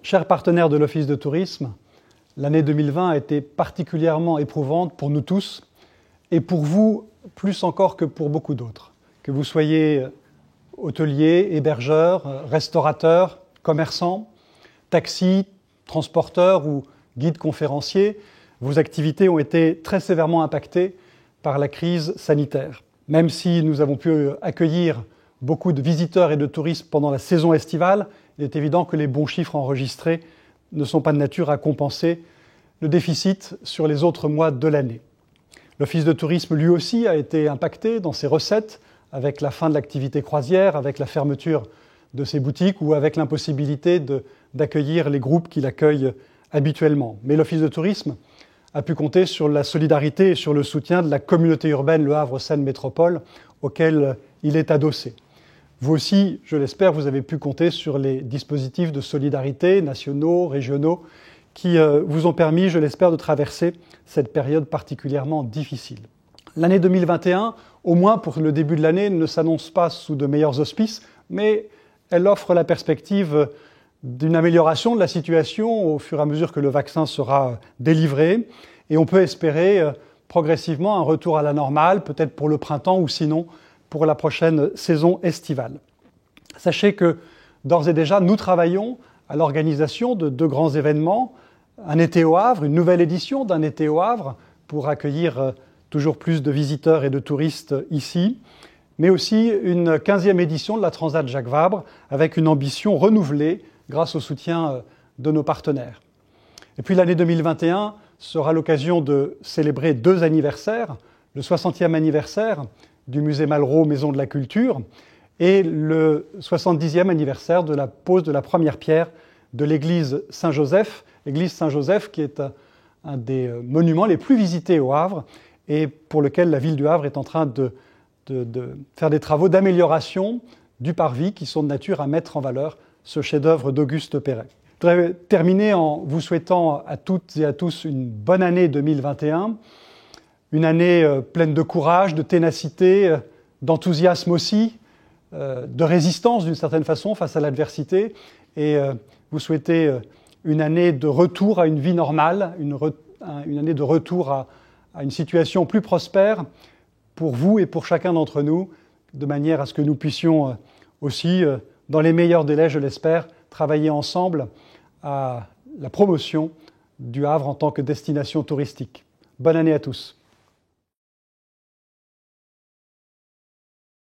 Chers partenaires de l'Office de tourisme, l'année 2020 a été particulièrement éprouvante pour nous tous et pour vous plus encore que pour beaucoup d'autres. Que vous soyez hôteliers, hébergeurs, restaurateurs, commerçants, taxis, transporteurs ou guides conférenciers, vos activités ont été très sévèrement impactées par la crise sanitaire. Même si nous avons pu accueillir beaucoup de visiteurs et de touristes pendant la saison estivale, il est évident que les bons chiffres enregistrés ne sont pas de nature à compenser le déficit sur les autres mois de l'année. L'Office de tourisme, lui aussi, a été impacté dans ses recettes avec la fin de l'activité croisière, avec la fermeture de ses boutiques ou avec l'impossibilité d'accueillir les groupes qu'il accueille habituellement. Mais l'Office de tourisme a pu compter sur la solidarité et sur le soutien de la communauté urbaine Le Havre-Seine Métropole, auquel il est adossé. Vous aussi, je l'espère, vous avez pu compter sur les dispositifs de solidarité nationaux, régionaux, qui vous ont permis, je l'espère, de traverser cette période particulièrement difficile. L'année 2021, au moins pour le début de l'année, ne s'annonce pas sous de meilleurs auspices, mais elle offre la perspective d'une amélioration de la situation au fur et à mesure que le vaccin sera délivré. Et on peut espérer progressivement un retour à la normale, peut-être pour le printemps ou sinon pour la prochaine saison estivale. Sachez que d'ores et déjà, nous travaillons à l'organisation de deux grands événements, un été au Havre, une nouvelle édition d'un été au Havre pour accueillir toujours plus de visiteurs et de touristes ici, mais aussi une 15e édition de la Transat Jacques Vabre avec une ambition renouvelée grâce au soutien de nos partenaires. Et puis l'année 2021 sera l'occasion de célébrer deux anniversaires, le 60e anniversaire du musée Malraux, Maison de la Culture, et le 70e anniversaire de la pose de la première pierre de l'église Saint-Joseph, l'église Saint-Joseph qui est un des monuments les plus visités au Havre et pour lequel la ville du Havre est en train de faire des travaux d'amélioration du parvis qui sont de nature à mettre en valeur ce chef-d'œuvre d'Auguste Perret. Je voudrais terminer en vous souhaitant à toutes et à tous une bonne année 2021, une année pleine de courage, de ténacité, d'enthousiasme aussi, de résistance d'une certaine façon face à l'adversité. Et vous souhaitez une année de retour à une vie normale, une année de retour à une situation plus prospère pour vous et pour chacun d'entre nous, de manière à ce que nous puissions aussi, dans les meilleurs délais, je l'espère, travailler ensemble à la promotion du Havre en tant que destination touristique. Bonne année à tous.